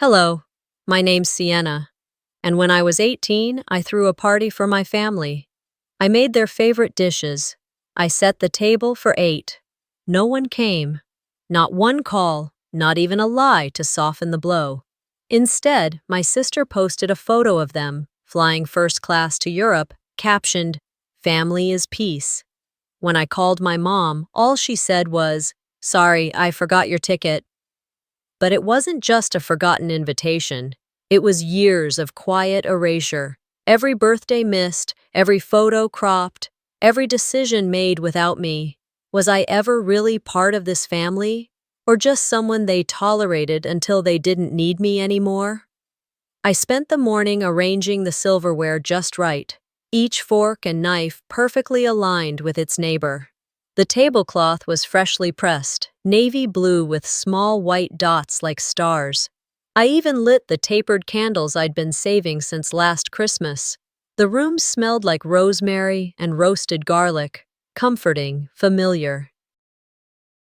Hello, my name's Sienna, and when I was 18, I threw a party for my family. I made their favorite dishes. I set the table for 8. No one came. Not one call, not even a lie to soften the blow. Instead, my sister posted a photo of them, flying first class to Europe, captioned, "Family is peace." When I called my mom, all she said was, "Sorry, I forgot your ticket." But it wasn't just a forgotten invitation. It was years of quiet erasure. Every birthday missed, every photo cropped, every decision made without me. Was I ever really part of this family? Or just someone they tolerated until they didn't need me anymore? I spent the morning arranging the silverware just right, each fork and knife perfectly aligned with its neighbor. The tablecloth was freshly pressed, navy blue with small white dots like stars. I even lit the tapered candles I'd been saving since last Christmas. The room smelled like rosemary and roasted garlic, comforting, familiar.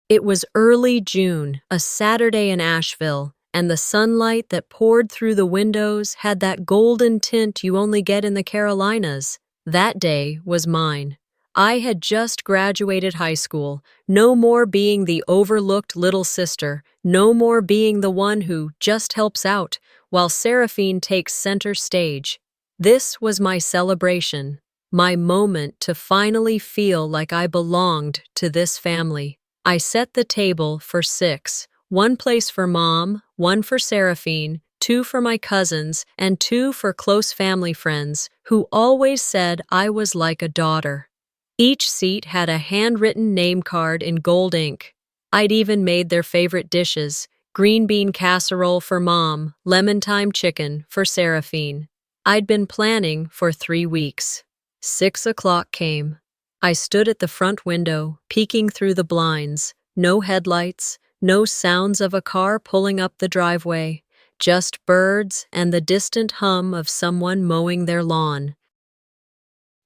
It was early June, a Saturday in Asheville, and the sunlight that poured through the windows had that golden tint you only get in the Carolinas. That day was mine. I had just graduated high school, no more being the overlooked little sister, no more being the one who just helps out, while Seraphine takes center stage. This was my celebration, my moment to finally feel like I belonged to this family. I set the table for 6, one place for Mom, one for Seraphine, 2 for my cousins, and 2 for close family friends who always said I was like a daughter. Each seat had a handwritten name card in gold ink. I'd even made their favorite dishes: green bean casserole for Mom, lemon thyme chicken for Seraphine. I'd been planning for 3 weeks. 6 o'clock came. I stood at the front window, peeking through the blinds. No headlights, no sounds of a car pulling up the driveway, just birds and the distant hum of someone mowing their lawn.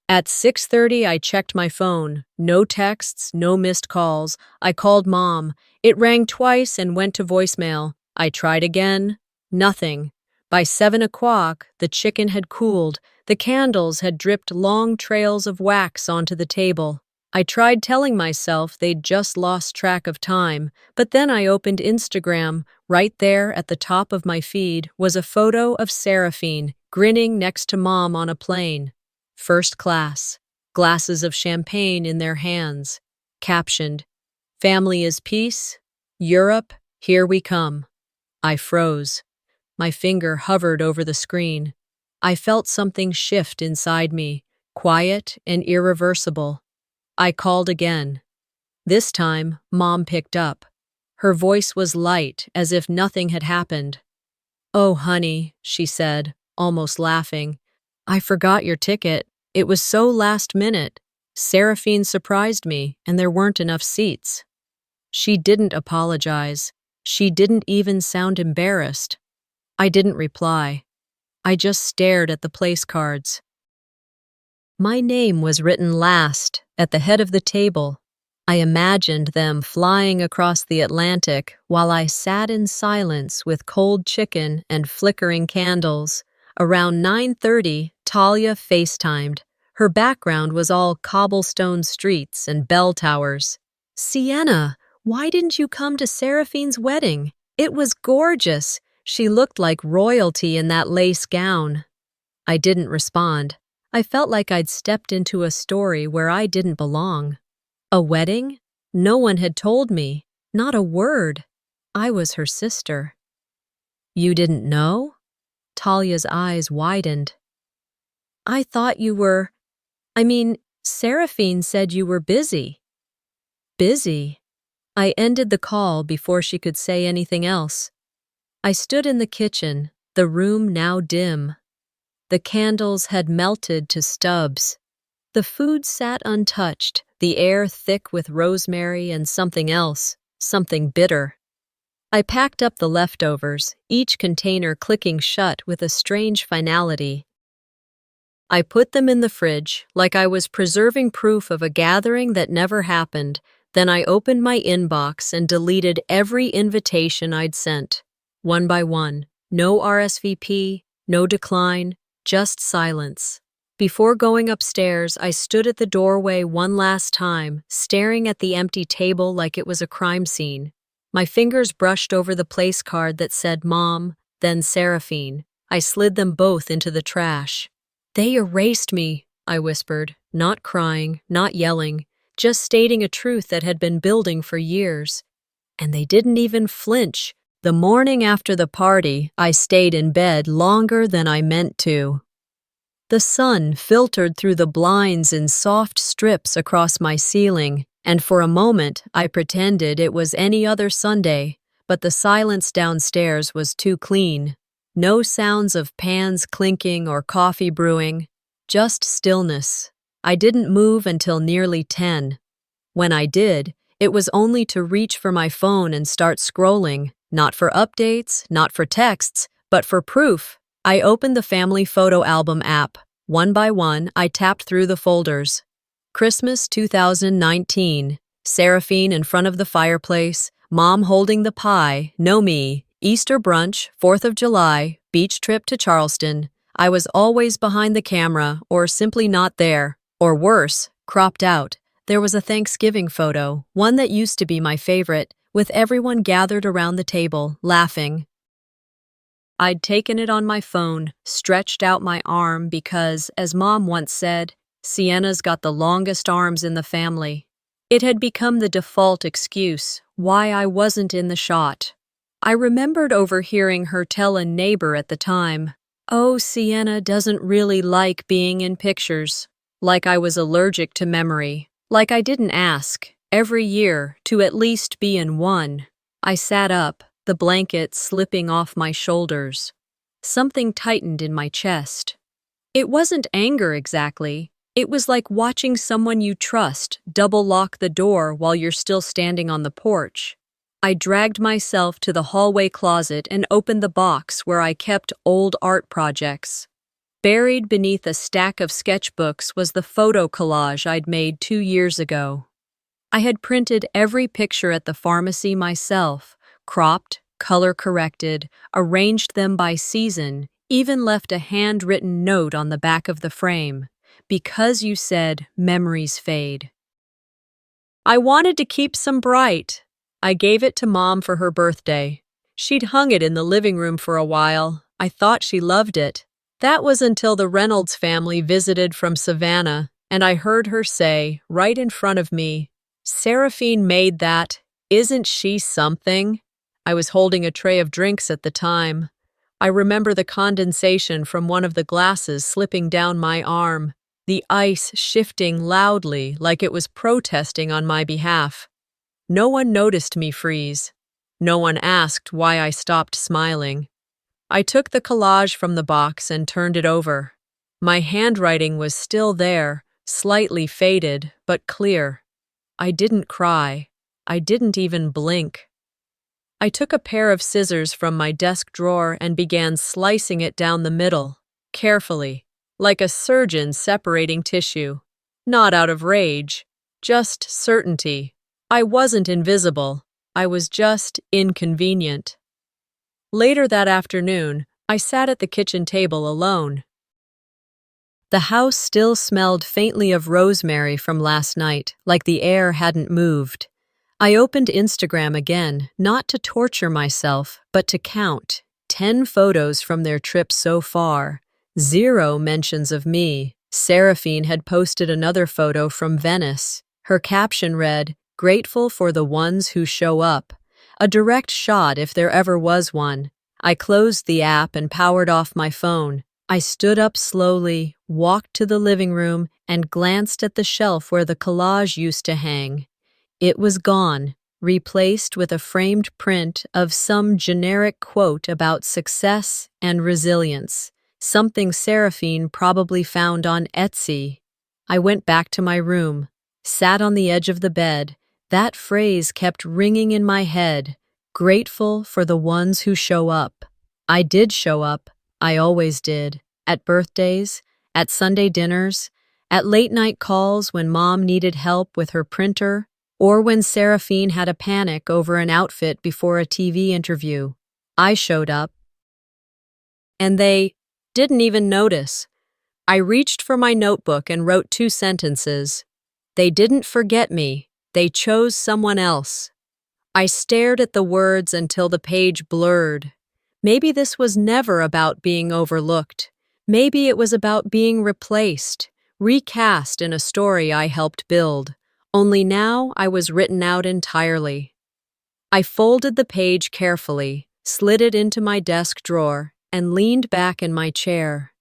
At 6:30, I checked my phone. No texts, no missed calls. I called Mom. It rang twice and went to voicemail. I tried again. Nothing. By 7 o'clock, the chicken had cooled. The candles had dripped long trails of wax onto the table. I tried telling myself they'd just lost track of time, but then I opened Instagram. Right there at the top of my feed was a photo of Seraphine, grinning next to Mom on a plane. First class, glasses of champagne in their hands. Captioned, "Family is peace. Europe, here we come." I froze. My finger hovered over the screen. I felt something shift inside me, quiet and irreversible. I called again. This time, Mom picked up. Her voice was light, as if nothing had happened. "Oh, honey," she said, almost laughing. "I forgot your ticket. It was so last minute. Seraphine surprised me, and there weren't enough seats." She didn't apologize. She didn't even sound embarrassed. I didn't reply. I just stared at the place cards. My name was written last, at the head of the table. I imagined them flying across the Atlantic while I sat in silence with cold chicken and flickering candles. Around 9:30, Talia FaceTimed. Her background was all cobblestone streets and bell towers. "Sienna, why didn't you come to Seraphine's wedding? It was gorgeous. She looked like royalty in that lace gown." I didn't respond. I felt like I'd stepped into a story where I didn't belong. A wedding? No one had told me. Not a word. I was her sister. "You didn't know?" Talia's eyes widened. "I thought you were... Seraphine said you were busy." Busy? I ended the call before she could say anything else. I stood in the kitchen, the room now dim. The candles had melted to stubs. The food sat untouched, the air thick with rosemary and something else, something bitter. I packed up the leftovers, each container clicking shut with a strange finality. I put them in the fridge, like I was preserving proof of a gathering that never happened. Then I opened my inbox and deleted every invitation I'd sent, one by one. No RSVP, no decline, just silence. Before going upstairs, I stood at the doorway one last time, staring at the empty table like it was a crime scene. My fingers brushed over the place card that said Mom, then Seraphine. I slid them both into the trash. They erased me, I whispered, not crying, not yelling, just stating a truth that had been building for years. And they didn't even flinch. The morning after the party, I stayed in bed longer than I meant to. The sun filtered through the blinds in soft strips across my ceiling, and for a moment I pretended it was any other Sunday, but the silence downstairs was too clean. No sounds of pans clinking or coffee brewing, just stillness. I didn't move until nearly 10. When I did, it was only to reach for my phone and start scrolling, not for updates, not for texts, but for proof. I opened the family photo album app. One by one, I tapped through the folders. Christmas 2019. Seraphine in front of the fireplace, Mom holding the pie, no me. Easter brunch, 4th of July, beach trip to Charleston. I was always behind the camera, or simply not there. Or worse, cropped out. There was a Thanksgiving photo, one that used to be my favorite, with everyone gathered around the table, laughing. I'd taken it on my phone, stretched out my arm because, as Mom once said, Sienna's got the longest arms in the family. It had become the default excuse why I wasn't in the shot. I remembered overhearing her tell a neighbor at the time, "Oh, Sienna doesn't really like being in pictures." Like I was allergic to memory. Like I didn't ask, every year, to at least be in one. I sat up, the blanket slipping off my shoulders. Something tightened in my chest. It wasn't anger exactly. It was like watching someone you trust double-lock the door while you're still standing on the porch. I dragged myself to the hallway closet and opened the box where I kept old art projects. Buried beneath a stack of sketchbooks was the photo collage I'd made 2 years ago. I had printed every picture at the pharmacy myself, cropped, color-corrected, arranged them by season, even left a handwritten note on the back of the frame. Because you said memories fade. I wanted to keep some bright. I gave it to Mom for her birthday. She'd hung it in the living room for a while. I thought she loved it. That was until the Reynolds family visited from Savannah, and I heard her say, right in front of me, "Seraphine made that. Isn't she something?" I was holding a tray of drinks at the time. I remember the condensation from one of the glasses slipping down my arm, the ice shifting loudly like it was protesting on my behalf. No one noticed me freeze. No one asked why I stopped smiling. I took the collage from the box and turned it over. My handwriting was still there, slightly faded, but clear. I didn't cry. I didn't even blink. I took a pair of scissors from my desk drawer and began slicing it down the middle, carefully, like a surgeon separating tissue. Not out of rage, just certainty. I wasn't invisible. I was just inconvenient. Later that afternoon, I sat at the kitchen table alone. The house still smelled faintly of rosemary from last night, like the air hadn't moved. I opened Instagram again, not to torture myself, but to count. 10 photos from their trip so far. 0 mentions of me. Seraphine had posted another photo from Venice. Her caption read, "Grateful for the ones who show up." A direct shot if there ever was one. I closed the app and powered off my phone. I stood up slowly, walked to the living room, and glanced at the shelf where the collage used to hang. It was gone, replaced with a framed print of some generic quote about success and resilience, something Seraphine probably found on Etsy. I went back to my room, sat on the edge of the bed. That phrase kept ringing in my head, grateful for the ones who show up. I did show up, I always did, at birthdays, at Sunday dinners, at late-night calls when Mom needed help with her printer, or when Seraphine had a panic over an outfit before a TV interview. I showed up, and they didn't even notice. I reached for my notebook and wrote 2 sentences. They didn't forget me. They chose someone else. I stared at the words until the page blurred. Maybe this was never about being overlooked. Maybe it was about being replaced, recast in a story I helped build. Only now I was written out entirely. I folded the page carefully, slid it into my desk drawer, and leaned back in my chair.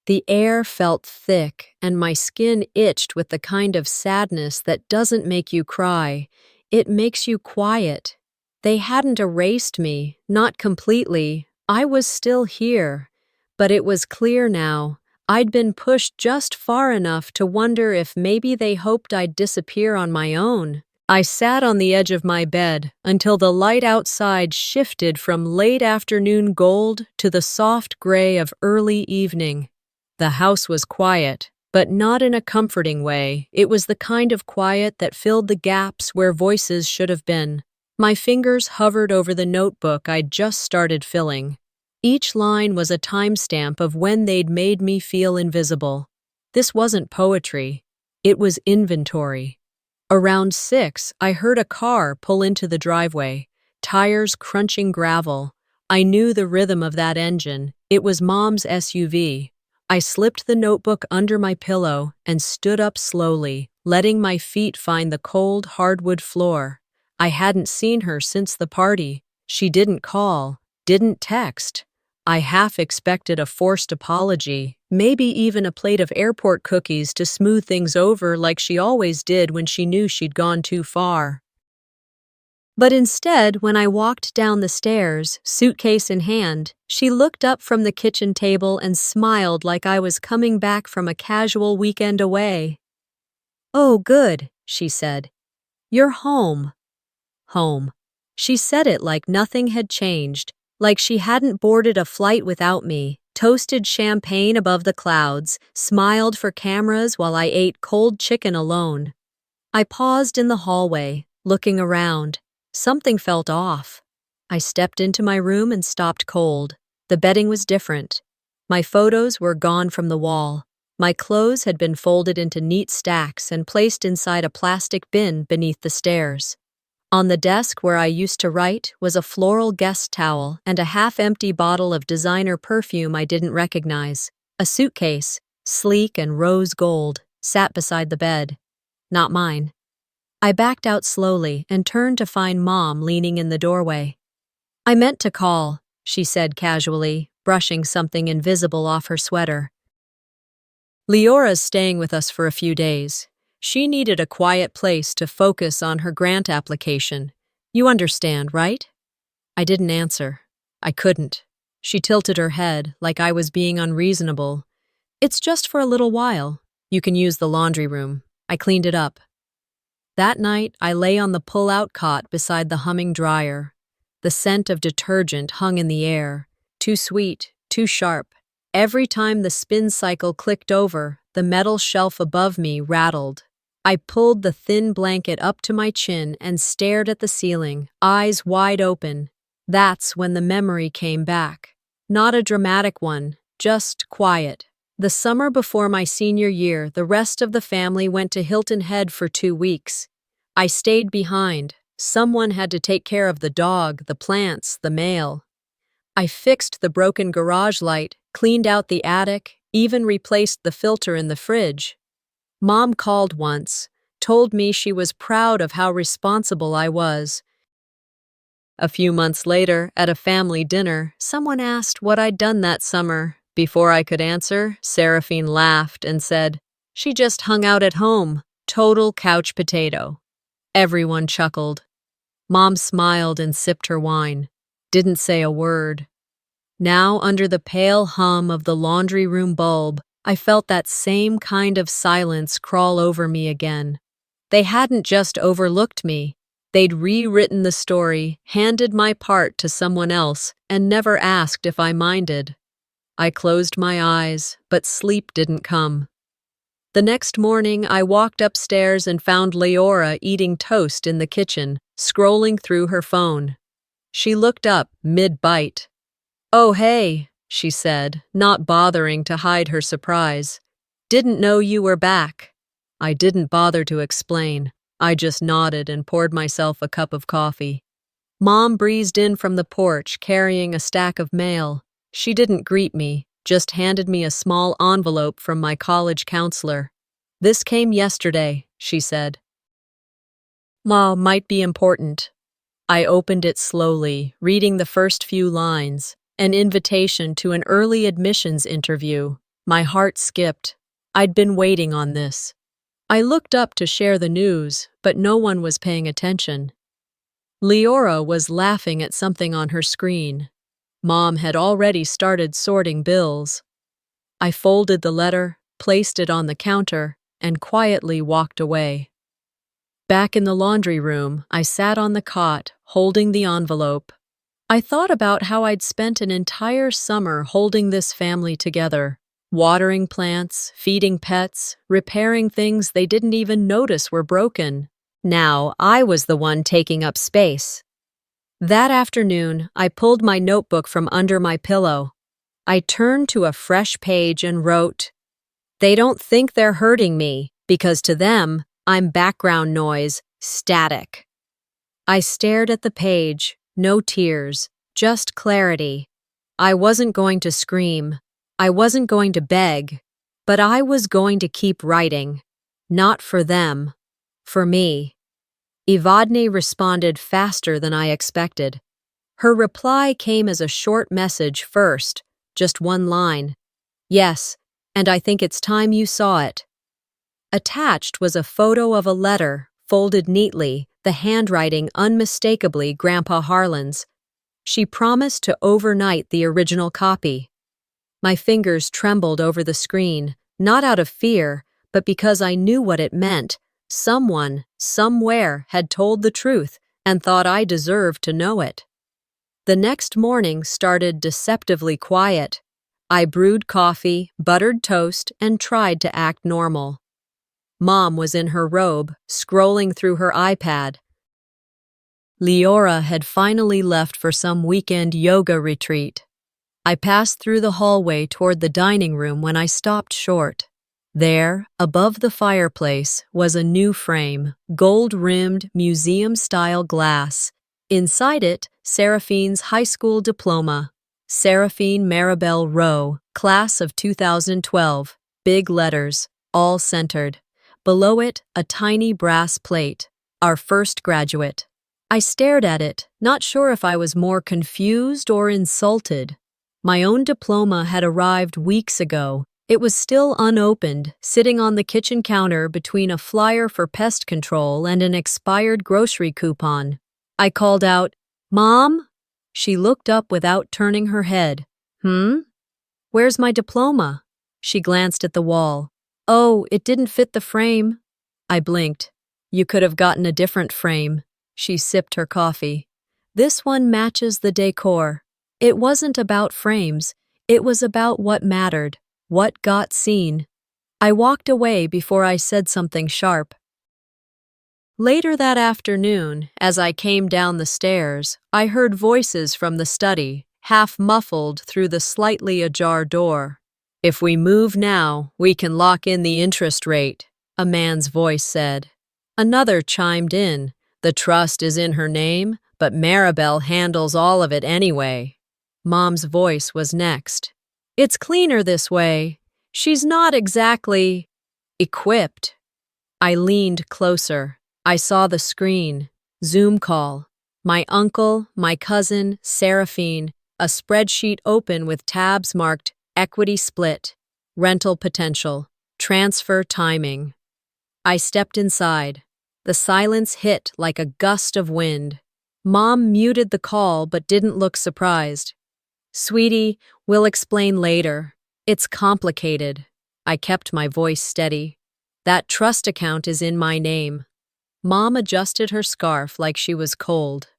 The air felt thick, and my skin itched with the kind of sadness that doesn't make you cry. It makes you quiet. They hadn't erased me, not completely. I was still here. But it was clear now. I'd been pushed just far enough to wonder if maybe they hoped I'd disappear on my own. I sat on the edge of my bed until the light outside shifted from late afternoon gold to the soft gray of early evening. The house was quiet, but not in a comforting way. It was the kind of quiet that filled the gaps where voices should have been. My fingers hovered over the notebook I'd just started filling. Each line was a timestamp of when they'd made me feel invisible. This wasn't poetry. It was inventory. Around 6, I heard a car pull into the driveway, tires crunching gravel. I knew the rhythm of that engine. It was Mom's SUV. I slipped the notebook under my pillow and stood up slowly, letting my feet find the cold hardwood floor. I hadn't seen her since the party. She didn't call, didn't text. I half expected a forced apology, maybe even a plate of airport cookies to smooth things over like she always did when she knew she'd gone too far. But instead, when I walked down the stairs, suitcase in hand, she looked up from the kitchen table and smiled like I was coming back from a casual weekend away. "Oh, good," she said. "You're home." Home. She said it like nothing had changed, like she hadn't boarded a flight without me, toasted champagne above the clouds, smiled for cameras while I ate cold chicken alone. I paused in the hallway, looking around. Something felt off. I stepped into my room and stopped cold. The bedding was different. My photos were gone from the wall. My clothes had been folded into neat stacks and placed inside a plastic bin beneath the stairs. On the desk where I used to write was a floral guest towel and a half-empty bottle of designer perfume I didn't recognize. A suitcase, sleek and rose gold, sat beside the bed. Not mine. I backed out slowly and turned to find Mom leaning in the doorway. "I meant to call," she said casually, brushing something invisible off her sweater. "Leora's staying with us for a few days. She needed a quiet place to focus on her grant application. You understand, right?" I didn't answer. I couldn't. She tilted her head, like I was being unreasonable. "It's just for a little while. You can use the laundry room. I cleaned it up." That night, I lay on the pull-out cot beside the humming dryer. The scent of detergent hung in the air. Too sweet, too sharp. Every time the spin cycle clicked over, the metal shelf above me rattled. I pulled the thin blanket up to my chin and stared at the ceiling, eyes wide open. That's when the memory came back. Not a dramatic one, just quiet. The summer before my senior year, the rest of the family went to Hilton Head for 2 weeks. I stayed behind. Someone had to take care of the dog, the plants, the mail. I fixed the broken garage light, cleaned out the attic, even replaced the filter in the fridge. Mom called once, told me she was proud of how responsible I was. A few months later, at a family dinner, someone asked what I'd done that summer. Before I could answer, Seraphine laughed and said, "She just hung out at home, total couch potato." Everyone chuckled. Mom smiled and sipped her wine, didn't say a word. Now, under the pale hum of the laundry room bulb, I felt that same kind of silence crawl over me again. They hadn't just overlooked me. They'd rewritten the story, handed my part to someone else, and never asked if I minded. I closed my eyes, but sleep didn't come. The next morning, I walked upstairs and found Leora eating toast in the kitchen, scrolling through her phone. She looked up, mid-bite. "Oh, hey, she said, not bothering to hide her surprise. Didn't know you were back. I didn't bother to explain. I just nodded and poured myself a cup of coffee. Mom breezed in from the porch carrying a stack of mail. She didn't greet me, just handed me a small envelope from my college counselor. This came yesterday, she said. Ma, might be important. I opened it slowly, reading the first few lines. An invitation to an early admissions interview. My heart skipped. I'd been waiting on this. I looked up to share the news, but no one was paying attention. Leora was laughing at something on her screen. Mom had already started sorting bills. I folded the letter, placed it on the counter, and quietly walked away. Back in the laundry room, I sat on the cot, holding the envelope. I thought about how I'd spent an entire summer holding this family together, watering plants, feeding pets, repairing things they didn't even notice were broken. Now I was the one taking up space. That afternoon, I pulled my notebook from under my pillow. I turned to a fresh page and wrote, "They don't think they're hurting me, because to them, I'm background noise, static." I stared at the page, no tears, just clarity. I wasn't going to scream. I wasn't going to beg, but I was going to keep writing. Not for them, for me. Evadne responded faster than I expected. Her reply came as a short message first, just one line. "Yes, and I think it's time you saw it." Attached was a photo of a letter, folded neatly, the handwriting unmistakably Grandpa Harlan's. She promised to overnight the original copy. My fingers trembled over the screen, not out of fear, but because I knew what it meant. Someone, somewhere, had told the truth and thought I deserved to know it. The next morning started deceptively quiet. I brewed coffee, buttered toast, and tried to act normal. Mom was in her robe, scrolling through her iPad. Leora had finally left for some weekend yoga retreat. I passed through the hallway toward the dining room when I stopped short. There, above the fireplace, was a new frame, gold-rimmed, museum-style glass. Inside it, Seraphine's high school diploma. Seraphine Maribel Rowe, class of 2012. Big letters, all centered. Below it, a tiny brass plate. Our first graduate. I stared at it, not sure if I was more confused or insulted. My own diploma had arrived weeks ago. It was still unopened, sitting on the kitchen counter between a flyer for pest control and an expired grocery coupon. I called out, "Mom?" She looked up without turning her head. "Where's my diploma?" She glanced at the wall. "Oh, it didn't fit the frame." I blinked. "You could have gotten a different frame." She sipped her coffee. "This one matches the decor." It wasn't about frames. It was about what mattered, what got seen. I walked away before I said something sharp. Later that afternoon, as I came down the stairs, I heard voices from the study, half muffled through the slightly ajar door. "If we move now, we can lock in the interest rate," a man's voice said. Another chimed in. "The trust is in her name, but Maribel handles all of it anyway." Mom's voice was next. "It's cleaner this way. She's not exactly equipped." I leaned closer. I saw the screen. Zoom call. My uncle, my cousin, Seraphine, a spreadsheet open with tabs marked equity split, rental potential, transfer timing. I stepped inside. The silence hit like a gust of wind. Mom muted the call but didn't look surprised. "Sweetie, we'll explain later. It's complicated." I kept my voice steady. "That trust account is in my name." Mom adjusted her scarf like she was cold.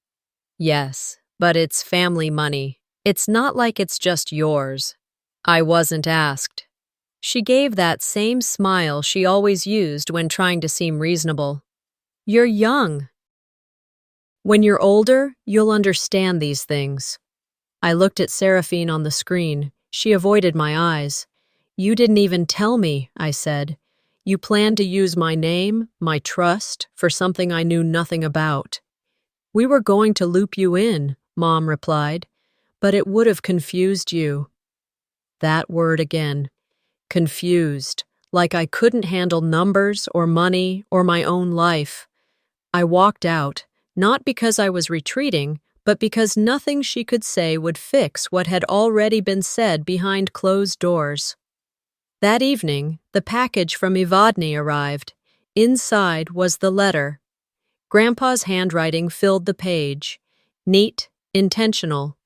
"Yes, but it's family money. It's not like it's just yours." I wasn't asked. She gave that same smile she always used when trying to seem reasonable. "You're young. When you're older, you'll understand these things." I looked at Seraphine on the screen. She avoided my eyes. "You didn't even tell me," I said. "You planned to use my name, my trust, for something I knew nothing about." "We were going to loop you in," Mom replied, "but it would have confused you." That word again. Confused, like I couldn't handle numbers or money or my own life. I walked out, not because I was retreating, but because nothing she could say would fix what had already been said behind closed doors. That evening, the package from Evadne arrived. Inside was the letter. Grandpa's handwriting filled the page. Neat, intentional.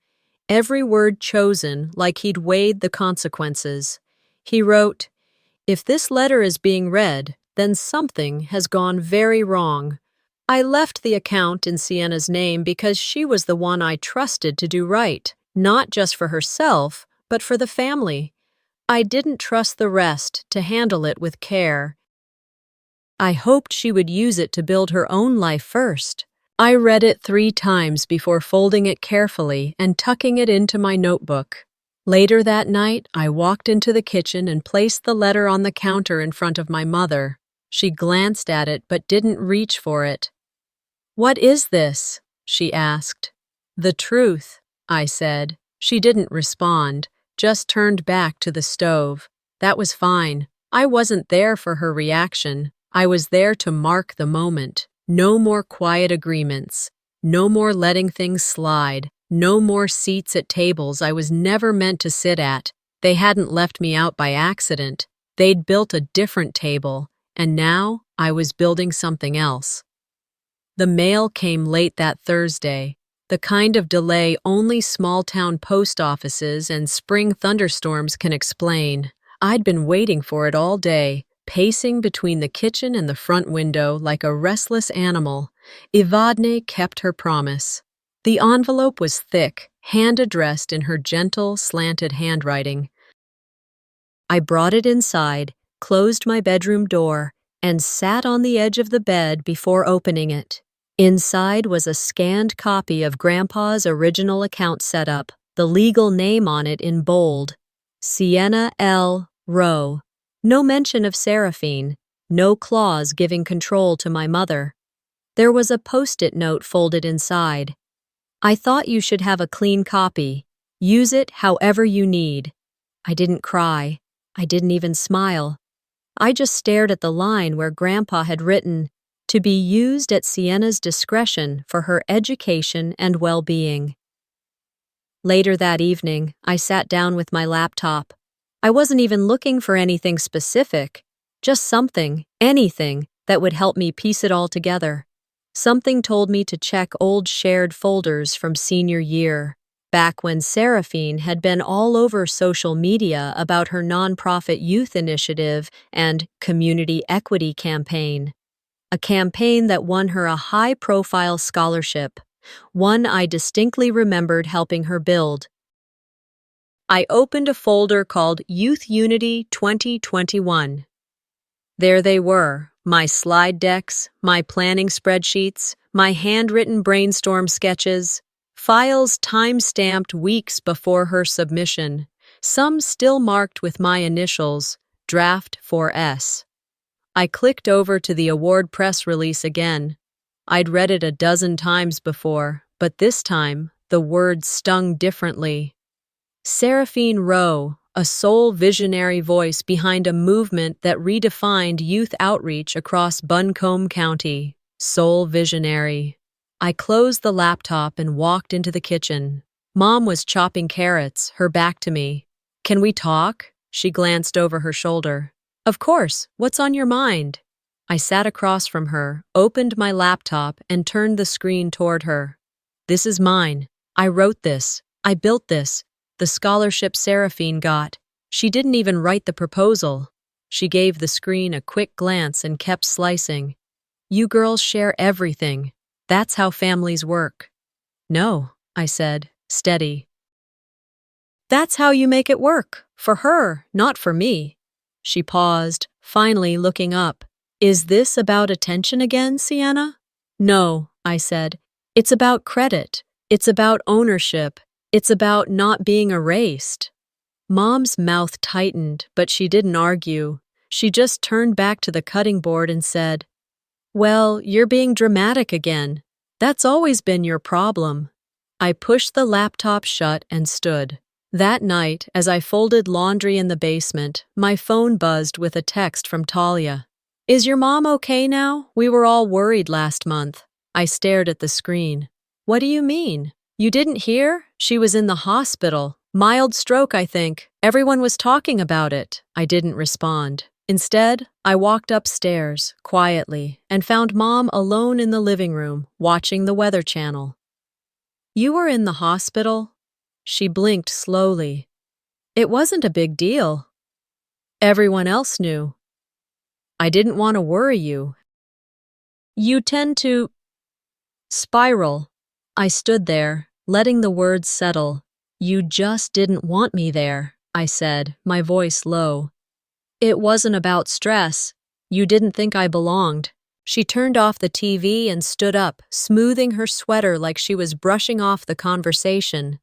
Every word chosen like he'd weighed the consequences. He wrote, "If this letter is being read, then something has gone very wrong." I left the account in Sienna's name because she was the one I trusted to do right, not just for herself, but for the family. I didn't trust the rest to handle it with care. I hoped she would use it to build her own life first. I read it 3 times before folding it carefully and tucking it into my notebook. Later that night, I walked into the kitchen and placed the letter on the counter in front of my mother. She glanced at it but didn't reach for it. "What is this?" she asked. "The truth," I said. She didn't respond, just turned back to the stove. That was fine. I wasn't there for her reaction. I was there to mark the moment. No more quiet agreements. No more letting things slide. No more seats at tables I was never meant to sit at. They hadn't left me out by accident. They'd built a different table, and now I was building something else. The mail came late that Thursday, the kind of delay only small-town post offices and spring thunderstorms can explain. I'd been waiting for it all day, pacing between the kitchen and the front window like a restless animal. Evadne kept her promise. The envelope was thick, hand-addressed in her gentle, slanted handwriting. I brought it inside, closed my bedroom door, and sat on the edge of the bed before opening it. Inside was a scanned copy of Grandpa's original account setup, the legal name on it in bold. Sienna L. Rowe. No mention of Seraphine, no clause giving control to my mother. There was a post-it note folded inside. "I thought you should have a clean copy. Use it however you need." I didn't cry. I didn't even smile. I just stared at the line where Grandpa had written, "To be used at Sienna's discretion for her education and well-being." Later that evening, I sat down with my laptop. I wasn't even looking for anything specific, just something, anything, that would help me piece it all together. Something told me to check old shared folders from senior year, back when Seraphine had been all over social media about her nonprofit youth initiative and community equity campaign. A campaign that won her a high-profile scholarship, one I distinctly remembered helping her build. I opened a folder called Youth Unity 2021. There they were, my slide decks, my planning spreadsheets, my handwritten brainstorm sketches, files time-stamped weeks before her submission, some still marked with my initials, Draft 4S. I clicked over to the award press release again. I'd read it a dozen times before, but this time, the words stung differently. Seraphine Rowe, a sole visionary voice behind a movement that redefined youth outreach across Buncombe County. Sole visionary. I closed the laptop and walked into the kitchen. Mom was chopping carrots, her back to me. "Can we talk?" She glanced over her shoulder. "Of course, what's on your mind?" I sat across from her, opened my laptop, and turned the screen toward her. "This is mine. I wrote this. I built this. The scholarship Seraphine got. She didn't even write the proposal." She gave the screen a quick glance and kept slicing. "You girls share everything. That's how families work." "No," I said, steady. "That's how you make it work. For her, not for me." She paused, finally looking up. "Is this about attention again, Sienna?" "No," I said. "It's about credit. It's about ownership. It's about not being erased." Mom's mouth tightened, but she didn't argue. She just turned back to the cutting board and said, "Well, you're being dramatic again. That's always been your problem." I pushed the laptop shut and stood. That night, as I folded laundry in the basement, my phone buzzed with a text from Talia. "Is your mom okay now? We were all worried last month." I stared at the screen. "What do you mean? You didn't hear? She was in the hospital. Mild stroke, I think. Everyone was talking about it." I didn't respond. Instead, I walked upstairs, quietly, and found Mom alone in the living room, watching the Weather Channel. "You were in the hospital?" She blinked slowly. "It wasn't a big deal." "Everyone else knew." "I didn't want to worry you." "You tend to spiral." I stood there, letting the words settle. "You just didn't want me there," I said, my voice low. "It wasn't about stress. You didn't think I belonged." She turned off the TV and stood up, smoothing her sweater like she was brushing off the conversation.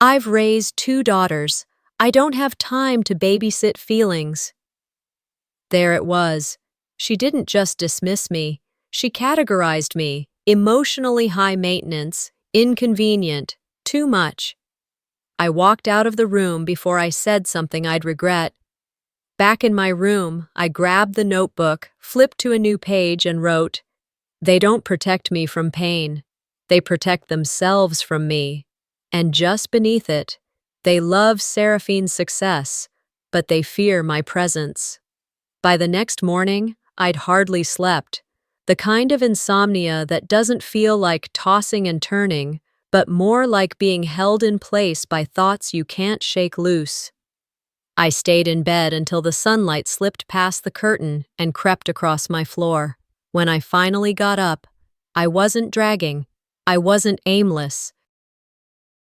"I've raised 2 daughters. I don't have time to babysit feelings." There it was. She didn't just dismiss me. She categorized me: emotionally high maintenance, inconvenient, too much. I walked out of the room before I said something I'd regret. Back in my room, I grabbed the notebook, flipped to a new page, and wrote, "They don't protect me from pain. They protect themselves from me." And just beneath it, "They love Seraphine's success, but they fear my presence." By the next morning, I'd hardly slept. The kind of insomnia that doesn't feel like tossing and turning, but more like being held in place by thoughts you can't shake loose. I stayed in bed until the sunlight slipped past the curtain and crept across my floor. When I finally got up, I wasn't dragging. I wasn't aimless.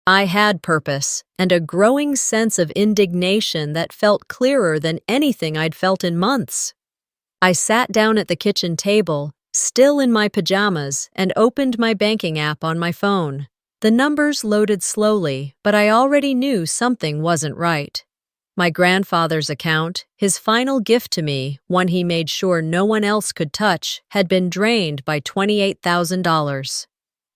I had purpose and a growing sense of indignation that felt clearer than anything I'd felt in months. I sat down at the kitchen table, still in my pajamas, and opened my banking app on my phone. The numbers loaded slowly, but I already knew something wasn't right. My grandfather's account, his final gift to me, one he made sure no one else could touch, had been drained by $28,000.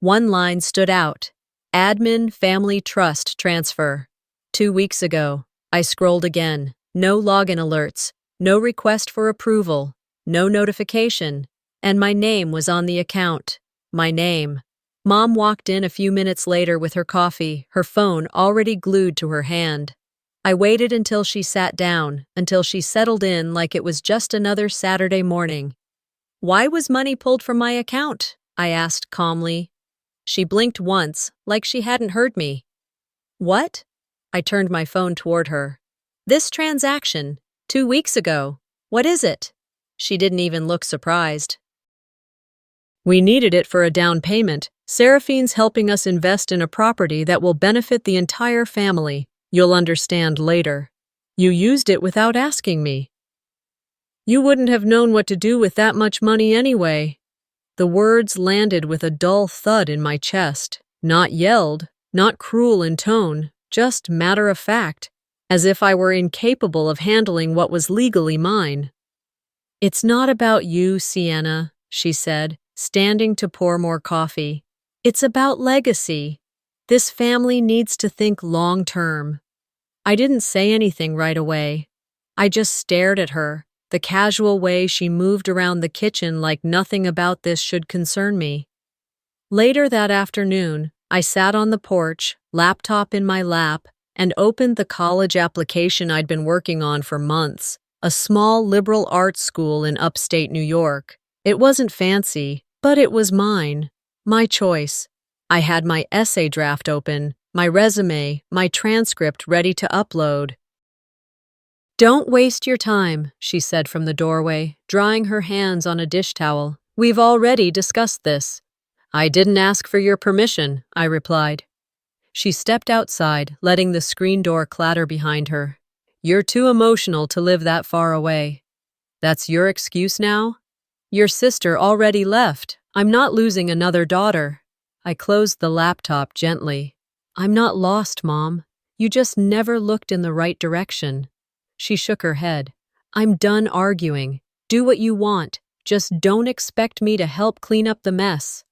One line stood out: Admin Family Trust Transfer. 2 weeks ago. I scrolled again. No login alerts, no request for approval, no notification, and my name was on the account. My name. Mom walked in a few minutes later with her coffee, her phone already glued to her hand. I waited until she sat down, until she settled in like it was just another Saturday morning. "Why was money pulled from my account?" I asked calmly. She blinked once, like she hadn't heard me. "What?" I turned my phone toward her. "This transaction, 2 weeks ago. What is it?" She didn't even look surprised. "We needed it for a down payment. Seraphine's helping us invest in a property that will benefit the entire family. You'll understand later. You used it without asking me." "You wouldn't have known what to do with that much money anyway." The words landed with a dull thud in my chest, not yelled, not cruel in tone, just matter of fact, as if I were incapable of handling what was legally mine. "It's not about you, Sienna," she said, standing to pour more coffee. "It's about legacy. This family needs to think long-term." I didn't say anything right away. I just stared at her, the casual way she moved around the kitchen like nothing about this should concern me. Later that afternoon, I sat on the porch, laptop in my lap, and opened the college application I'd been working on for months, a small liberal arts school in upstate New York. It wasn't fancy, but it was mine, my choice. I had my essay draft open, my resume, my transcript ready to upload. "Don't waste your time," she said from the doorway, drying her hands on a dish towel. "We've already discussed this." "I didn't ask for your permission," I replied. She stepped outside, letting the screen door clatter behind her. "You're too emotional to live that far away." "That's your excuse now?" "Your sister already left. I'm not losing another daughter." I closed the laptop gently. "I'm not lost, Mom. You just never looked in the right direction." She shook her head. "I'm done arguing. Do what you want. Just don't expect me to help clean up the mess."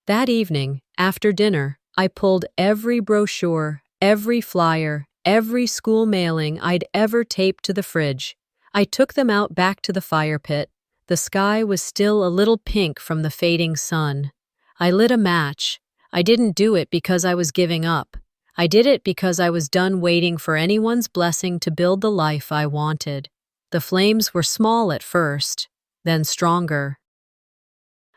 That evening, after dinner, I pulled every brochure, every flyer, every school mailing I'd ever taped to the fridge. I took them out back to the fire pit. The sky was still a little pink from the fading sun. I lit a match. I didn't do it because I was giving up. I did it because I was done waiting for anyone's blessing to build the life I wanted. The flames were small at first, then stronger.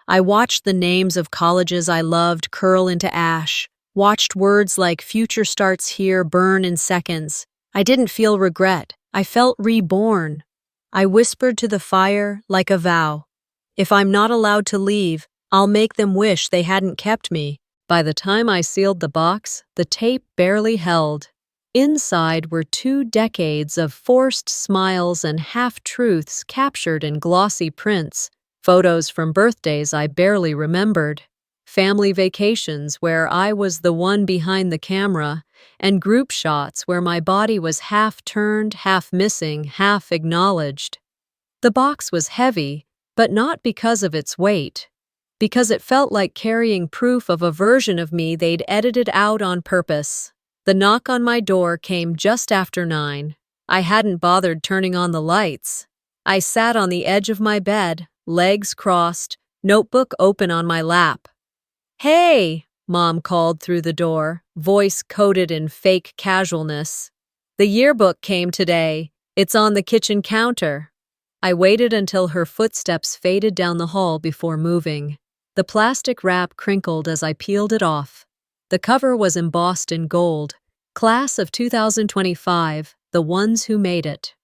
I watched the names of colleges I loved curl into ash, watched words like "future starts here" burn in seconds. I didn't feel regret. I felt reborn. I whispered to the fire like a vow. If I'm not allowed to leave, I'll make them wish they hadn't kept me. By the time I sealed the box, the tape barely held. Inside were 2 decades of forced smiles and half-truths captured in glossy prints, photos from birthdays I barely remembered, family vacations where I was the one behind the camera, and group shots where my body was half-turned, half-missing, half-acknowledged. The box was heavy, but not because of its weight. Because it felt like carrying proof of a version of me they'd edited out on purpose. The knock on my door came just after 9. I hadn't bothered turning on the lights. I sat on the edge of my bed, legs crossed, notebook open on my lap. "Hey," Mom called through the door, voice coated in fake casualness. "The yearbook came today. It's on the kitchen counter." I waited until her footsteps faded down the hall before moving. The plastic wrap crinkled as I peeled it off. The cover was embossed in gold. "Class of 2025, the ones who made it."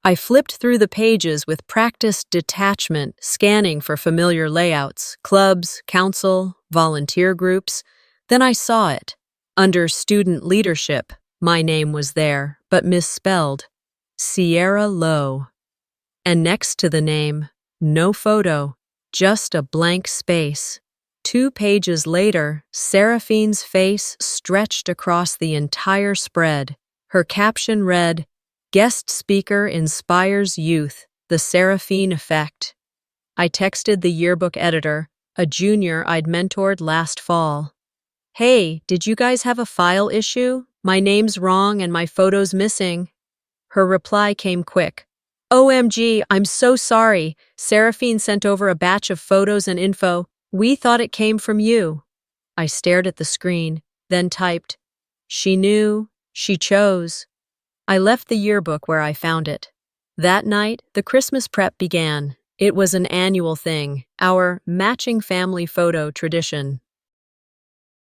I flipped through the pages with practiced detachment, scanning for familiar layouts, clubs, council, volunteer groups. Then I saw it. Under student leadership, my name was there, but misspelled. Sierra Lowe. And next to the name, no photo, just a blank space. 2 pages later, Seraphine's face stretched across the entire spread. Her caption read, "Guest speaker inspires youth, the Seraphine effect." I texted the yearbook editor, a junior I'd mentored last fall. "Hey, did you guys have a file issue? My name's wrong and my photo's missing." Her reply came quick. "OMG, I'm so sorry. Seraphine sent over a batch of photos and info. We thought it came from you." I stared at the screen, then typed, "She knew, she chose." I left the yearbook where I found it. That night, the Christmas prep began. It was an annual thing, our matching family photo tradition.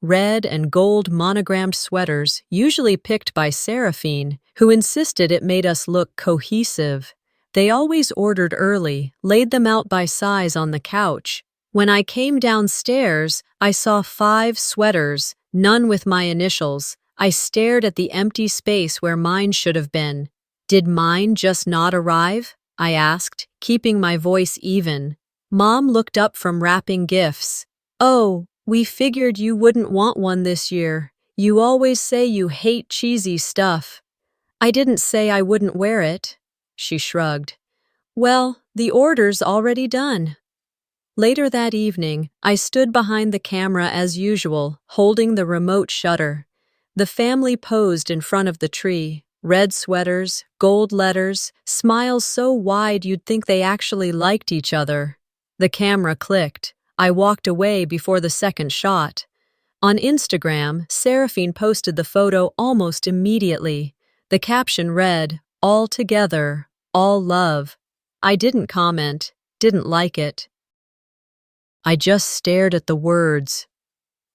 Red and gold monogrammed sweaters, usually picked by Seraphine, who insisted it made us look cohesive. They always ordered early, laid them out by size on the couch. When I came downstairs, I saw 5 sweaters, none with my initials. I stared at the empty space where mine should have been. "Did mine just not arrive?" I asked, keeping my voice even. Mom looked up from wrapping gifts. "Oh, we figured you wouldn't want one this year. You always say you hate cheesy stuff." "I didn't say I wouldn't wear it." She shrugged. "Well, the order's already done." Later that evening, I stood behind the camera as usual, holding the remote shutter. The family posed in front of the tree. Red sweaters, gold letters, smiles so wide you'd think they actually liked each other. The camera clicked. I walked away before the second shot. On Instagram, Seraphine posted the photo almost immediately. The caption read, "All together, all love." I didn't comment, didn't like it. I just stared at the words,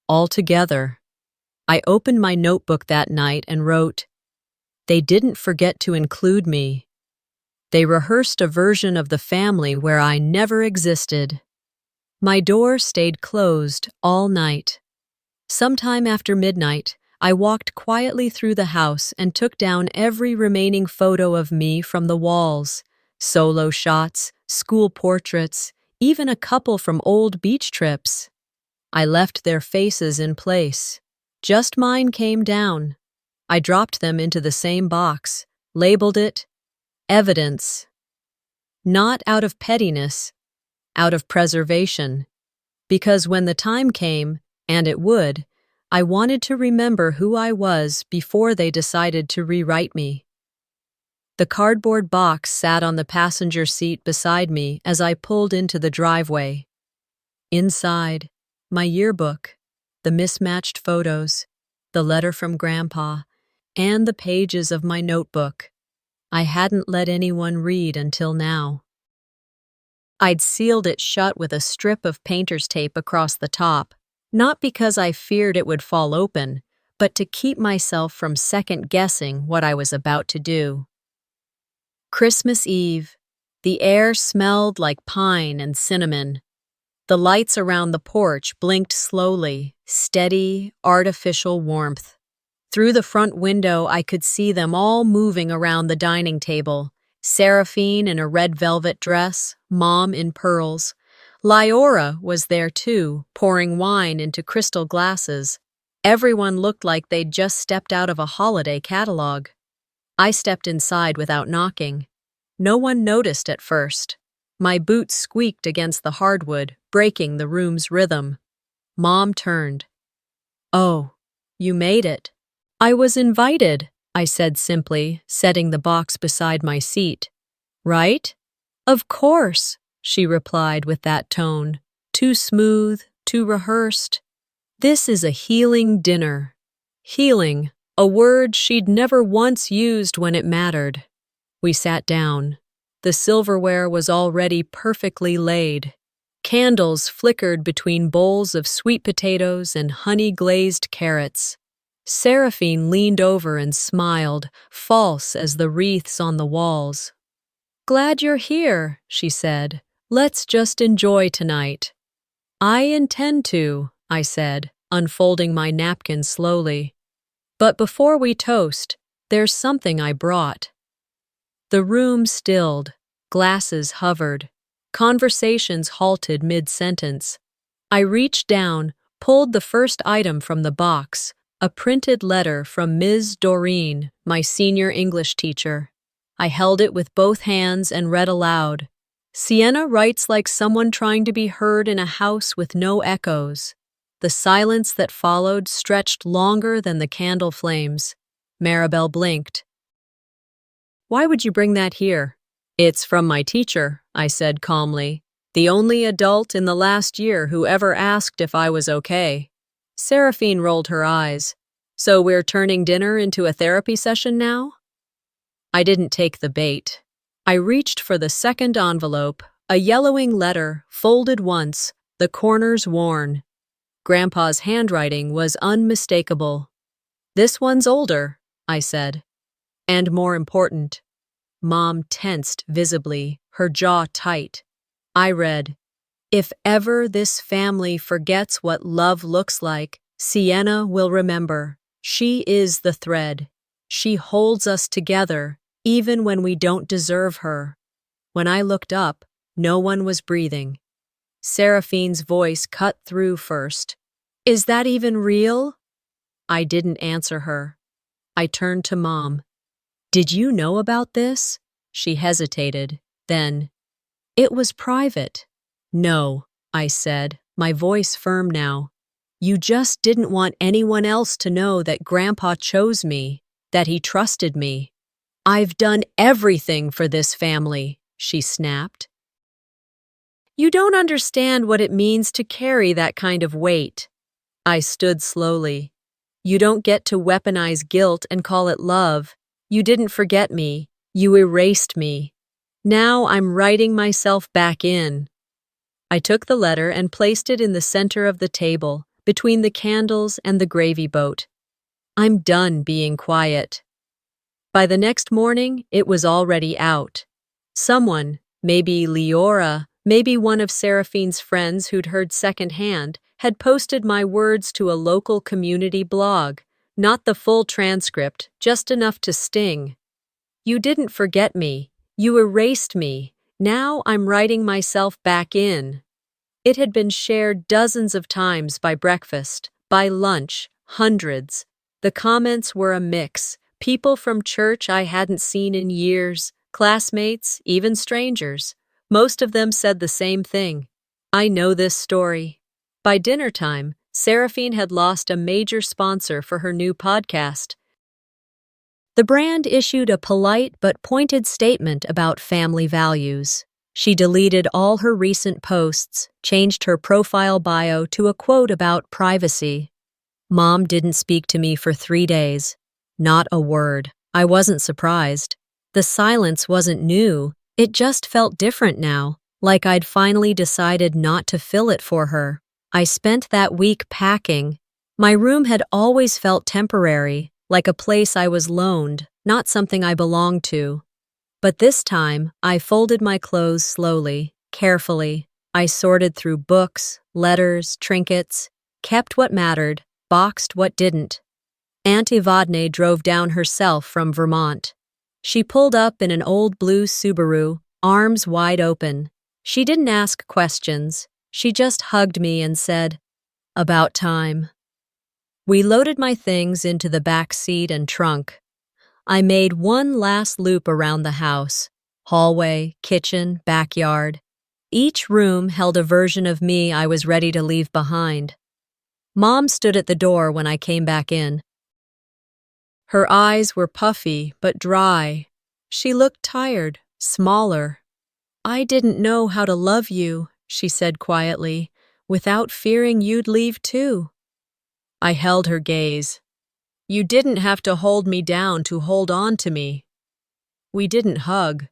"all together." I opened my notebook that night and wrote, "They didn't forget to include me. They rehearsed a version of the family where I never existed." My door stayed closed all night. Sometime after midnight, I walked quietly through the house and took down every remaining photo of me from the walls. Solo shots, school portraits, even a couple from old beach trips. I left their faces in place. Just mine came down. I dropped them into the same box, labeled it evidence. Not out of pettiness, out of preservation. Because when the time came, and it would, I wanted to remember who I was before they decided to rewrite me. The cardboard box sat on the passenger seat beside me as I pulled into the driveway. Inside, my yearbook, the mismatched photos, the letter from Grandpa, and the pages of my notebook. I hadn't let anyone read until now. I'd sealed it shut with a strip of painter's tape across the top, not because I feared it would fall open, but to keep myself from second-guessing what I was about to do. Christmas Eve. The air smelled like pine and cinnamon. The lights around the porch blinked slowly, steady, artificial warmth. Through the front window, I could see them all moving around the dining table. Seraphine in a red velvet dress, Mom in pearls. Lyora was there too, pouring wine into crystal glasses. Everyone looked like they'd just stepped out of a holiday catalog. I stepped inside without knocking. No one noticed at first. My boots squeaked against the hardwood, breaking the room's rhythm. Mom turned. "Oh, you made it." "I was invited," I said simply, setting the box beside my seat. "Right?" "Of course," she replied with that tone. Too smooth, too rehearsed. "This is a healing dinner." Healing, a word she'd never once used when it mattered. We sat down. The silverware was already perfectly laid. Candles flickered between bowls of sweet potatoes and honey-glazed carrots. Seraphine leaned over and smiled, false as the wreaths on the walls. "Glad you're here," she said. "Let's just enjoy tonight." "I intend to," I said, unfolding my napkin slowly. "But before we toast, there's something I brought." The room stilled, glasses hovered, conversations halted mid-sentence. I reached down, pulled the first item from the box, a printed letter from Ms. Doreen, my senior English teacher. I held it with both hands and read aloud. "Sienna writes like someone trying to be heard in a house with no echoes." The silence that followed stretched longer than the candle flames. Maribel blinked. "Why would you bring that here?" "It's from my teacher," I said calmly. "The only adult in the last year who ever asked if I was okay." Seraphine rolled her eyes. "So we're turning dinner into a therapy session now?" I didn't take the bait. I reached for the second envelope, a yellowing letter, folded once, the corners worn. Grandpa's handwriting was unmistakable. "This one's older," I said. "And more important." Mom tensed visibly, her jaw tight. I read, "If ever this family forgets what love looks like, Sienna will remember. She is the thread. She holds us together, even when we don't deserve her." When I looked up, no one was breathing. Seraphine's voice cut through first. "Is that even real?" I didn't answer her. I turned to Mom. "Did you know about this?" She hesitated. Then, "It was private." "No," I said, my voice firm now. "You just didn't want anyone else to know that Grandpa chose me, that he trusted me." "I've done everything for this family," she snapped. "You don't understand what it means to carry that kind of weight." I stood slowly. "You don't get to weaponize guilt and call it love. You didn't forget me. You erased me. Now I'm writing myself back in." I took the letter and placed it in the center of the table, between the candles and the gravy boat. I'm done being quiet. By the next morning, it was already out. Someone, maybe Leora, maybe one of Seraphine's friends who'd heard secondhand, had posted my words to a local community blog. Not the full transcript, just enough to sting. "You didn't forget me. You erased me. Now I'm writing myself back in." It had been shared dozens of times by breakfast, by lunch, hundreds. The comments were a mix. People from church I hadn't seen in years, classmates, even strangers. Most of them said the same thing. I know this story. By dinner time, Seraphine had lost a major sponsor for her new podcast. The brand issued a polite but pointed statement about family values. She deleted all her recent posts, changed her profile bio to a quote about privacy. Mom didn't speak to me for 3 days. Not a word. I wasn't surprised. The silence wasn't new. It just felt different now, like I'd finally decided not to fill it for her. I spent that week packing. My room had always felt temporary, like a place I was loaned, not something I belonged to. But this time, I folded my clothes slowly, carefully. I sorted through books, letters, trinkets, kept what mattered, boxed what didn't. Aunt Evadne drove down herself from Vermont. She pulled up in an old blue Subaru, arms wide open. She didn't ask questions. She just hugged me and said, "About time." We loaded my things into the back seat and trunk. I made one last loop around the house. Hallway, kitchen, backyard. Each room held a version of me I was ready to leave behind. Mom stood at the door when I came back in. Her eyes were puffy but dry. She looked tired, smaller. "I didn't know how to love you," she said quietly, "without fearing you'd leave too." I held her gaze. "You didn't have to hold me down to hold on to me." We didn't hug,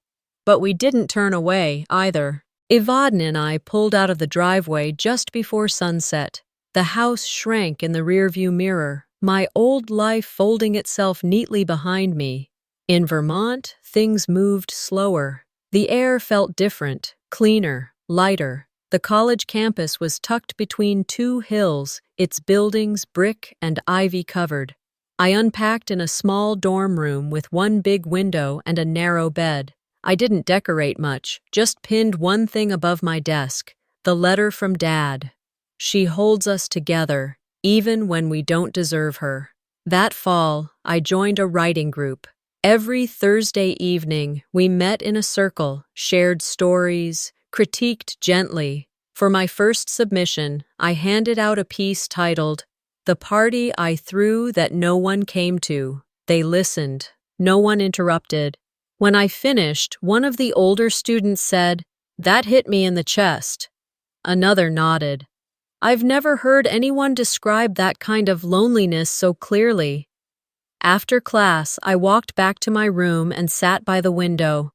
but we didn't turn away either. Evadne and I pulled out of the driveway just before sunset. The house shrank in the rearview mirror, my old life folding itself neatly behind me. In Vermont, things moved slower. The air felt different, cleaner, lighter. The college campus was tucked between 2 hills, its buildings brick and ivy covered. I unpacked in a small dorm room with one big window and a narrow bed. I didn't decorate much, just pinned one thing above my desk, the letter from Dad. "She holds us together, even when we don't deserve her." That fall, I joined a writing group. Every Thursday evening, we met in a circle, shared stories, critiqued gently. For my first submission, I handed out a piece titled, "The Party I Threw That No One Came To." They listened. No one interrupted. When I finished, one of the older students said, "That hit me in the chest." Another nodded. I've never heard anyone describe that kind of loneliness so clearly. After class, I walked back to my room and sat by the window.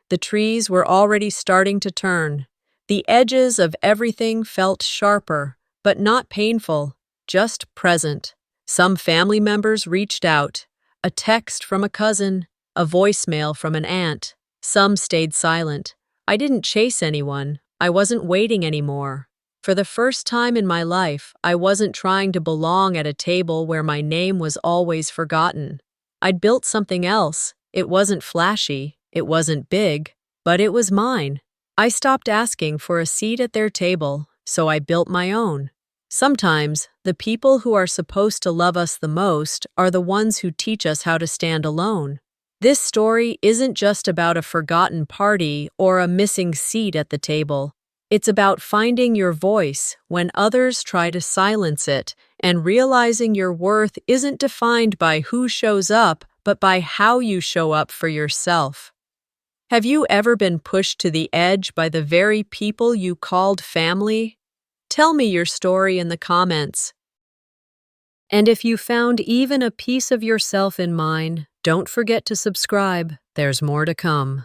The trees were already starting to turn. The edges of everything felt sharper, but not painful, just present. Some family members reached out. A text from a cousin, a voicemail from an aunt. Some stayed silent. I didn't chase anyone. I wasn't waiting anymore. For the first time in my life, I wasn't trying to belong at a table where my name was always forgotten. I'd built something else. It wasn't flashy, it wasn't big, but it was mine. I stopped asking for a seat at their table, so I built my own. Sometimes, the people who are supposed to love us the most are the ones who teach us how to stand alone. This story isn't just about a forgotten party or a missing seat at the table. It's about finding your voice when others try to silence it, and realizing your worth isn't defined by who shows up, but by how you show up for yourself. Have you ever been pushed to the edge by the very people you called family? Tell me your story in the comments. And if you found even a piece of yourself in mine, don't forget to subscribe. There's more to come.